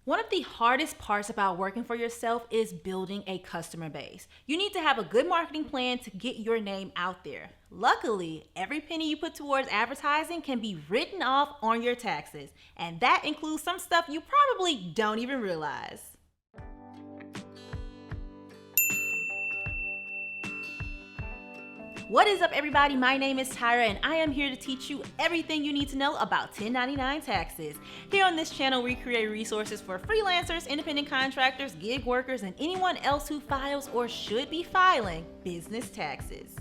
One of the hardest parts about working for yourself is building a customer base. You need to have a good marketing plan to get your name out there. Luckily, every penny you put towards advertising can be written off on your taxes, and that includes some stuff you probably don't even realize. What is up, everybody? My name is Tyra, and I am here to teach you everything you need to know about 1099 taxes. Here on this channel, we create resources for freelancers, independent contractors, gig workers, and anyone else who files or should be filing business taxes.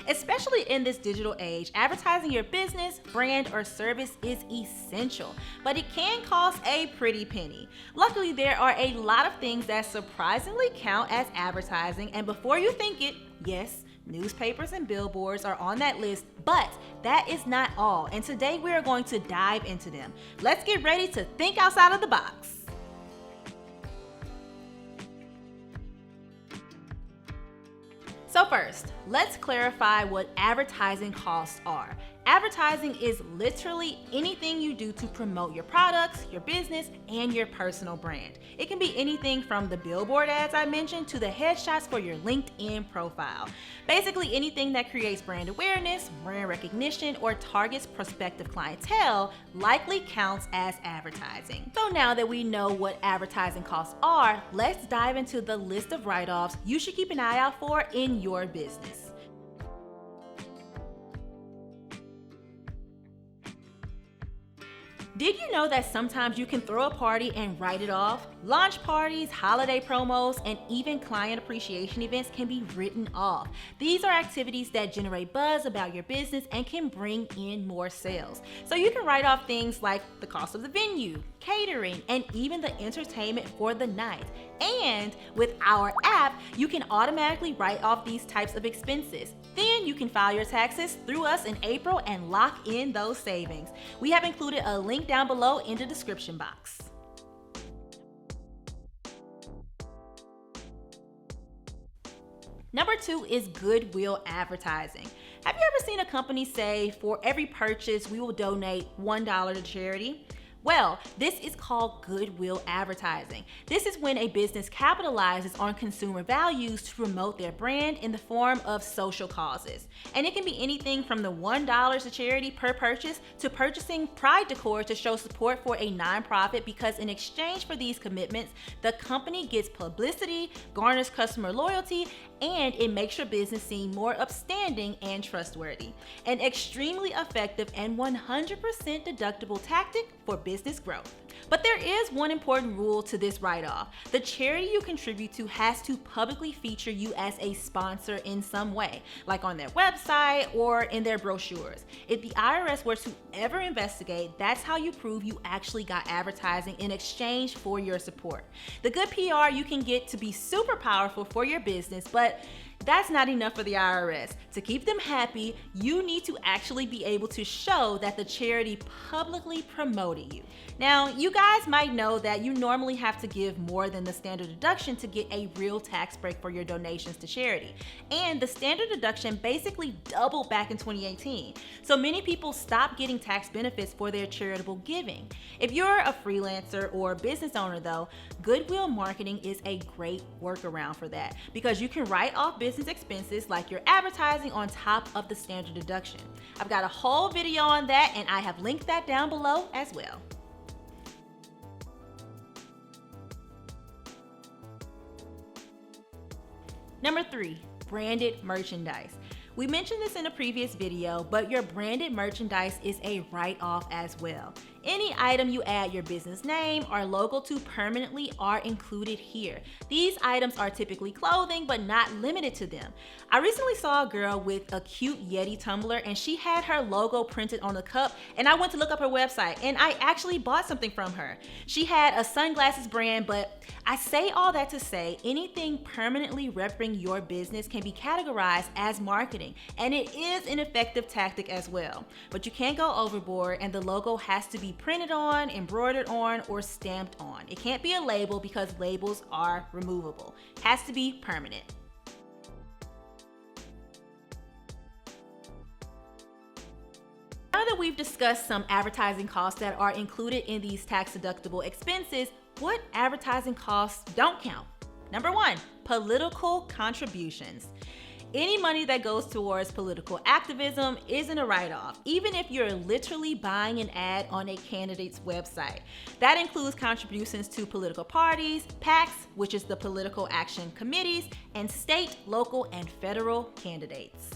Especially in this digital age, advertising your business, brand, or service is essential, but it can cost a pretty penny. Luckily, there are a lot of things that surprisingly count as advertising, and before you think it, yes, newspapers and billboards are on that list, but that is not all. And today we are going to dive into them. Let's get ready to think outside of the box. So first, let's clarify what advertising costs are. Advertising is literally anything you do to promote your products, your business, and your personal brand. It can be anything from the billboard ads I mentioned to the headshots for your LinkedIn profile. Basically anything that creates brand awareness, brand recognition, or targets prospective clientele likely counts as advertising. So now that we know what advertising costs are, let's dive into the list of write-offs you should keep an eye out for in your business. Did you know that sometimes you can throw a party and write it off? Launch parties, holiday promos, and even client appreciation events can be written off. These are activities that generate buzz about your business and can bring in more sales. So you can write off things like the cost of the venue, catering, and even the entertainment for the night. And with our app, you can automatically write off these types of expenses. Then you can file your taxes through us in April and lock in those savings. We have included a link down below in the description box. Number 2 is Goodwill advertising. Have you ever seen a company say, for every purchase, we will donate $1 to charity? Well, this is called Goodwill advertising. This is when a business capitalizes on consumer values to promote their brand in the form of social causes. And it can be anything from the $1 to charity per purchase to purchasing pride decor to show support for a nonprofit, because in exchange for these commitments, the company gets publicity, garners customer loyalty, and it makes your business seem more upstanding and trustworthy. An extremely effective and 100% deductible tactic for business growth. But there is one important rule to this write-off. The charity you contribute to has to publicly feature you as a sponsor in some way, like on their website or in their brochures. If the IRS were to ever investigate, that's how you prove you actually got advertising in exchange for your support. The good PR you can get to be super powerful for your business, but that's not enough for the IRS. To keep them happy, you need to actually be able to show that the charity publicly promoted you. Now, you guys might know that you normally have to give more than the standard deduction to get a real tax break for your donations to charity. And the standard deduction basically doubled back in 2018. So many people stopped getting tax benefits for their charitable giving. If you're a freelancer or business owner though, Goodwill marketing is a great workaround for that, because you can write off business expenses like your advertising on top of the standard deduction. I've got a whole video on that, and I have linked that down below as well. Number 3, branded merchandise. We mentioned this in a previous video, but your branded merchandise is a write-off as well. Any item you add your business name or logo to permanently are included here. These items are typically clothing, but not limited to them. I recently saw a girl with a cute Yeti tumbler, and she had her logo printed on the cup, and I went to look up her website, and I actually bought something from her. She had a sunglasses brand, but I say all that to say anything permanently repping your business can be categorized as marketing, and it is an effective tactic as well. But you can't go overboard, and the logo has to be printed on, embroidered on, or stamped on. It can't be a label because labels are removable. It has to be permanent. Now that we've discussed some advertising costs that are included in these tax-deductible expenses, what advertising costs don't count? Number 1, political contributions. Any money that goes towards political activism isn't a write-off, even if you're literally buying an ad on a candidate's website. That includes contributions to political parties, PACs, which is the political action committees, and state, local, and federal candidates.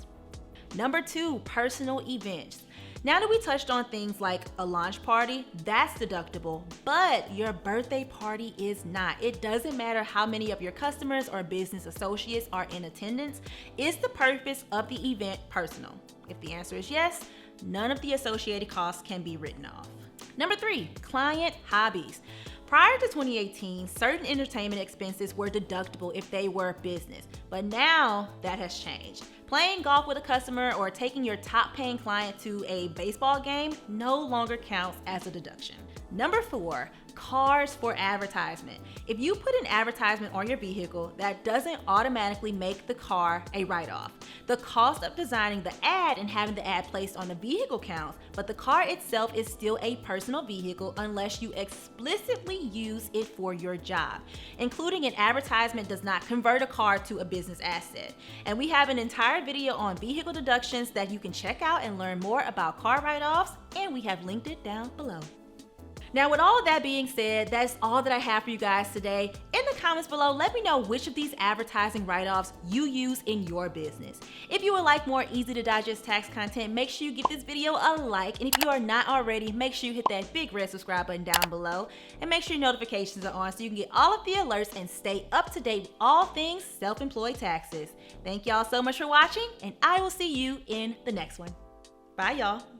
Number 2, personal events. Now that we touched on things like a launch party, that's deductible, but your birthday party is not. It doesn't matter how many of your customers or business associates are in attendance. Is the purpose of the event personal? If the answer is yes, none of the associated costs can be written off. Number 3, client hobbies. Prior to 2018, certain entertainment expenses were deductible if they were business, but now that has changed. Playing golf with a customer or taking your top paying client to a baseball game no longer counts as a deduction. Number 4, cars for advertisement. If you put an advertisement on your vehicle, that doesn't automatically make the car a write-off. The cost of designing the ad and having the ad placed on the vehicle counts, but the car itself is still a personal vehicle unless you explicitly use it for your job. Including an advertisement does not convert a car to a business asset. And we have an entire video on vehicle deductions that you can check out and learn more about car write-offs, and we have linked it down below. Now, with all of that being said, that's all that I have for you guys today. In the comments below, let me know which of these advertising write-offs you use in your business. If you would like more easy to digest tax content, make sure you give this video a like. And if you are not already, make sure you hit that big red subscribe button down below. And make sure your notifications are on so you can get all of the alerts and stay up to date with all things self-employed taxes. Thank y'all so much for watching, and I will see you in the next one. Bye, y'all.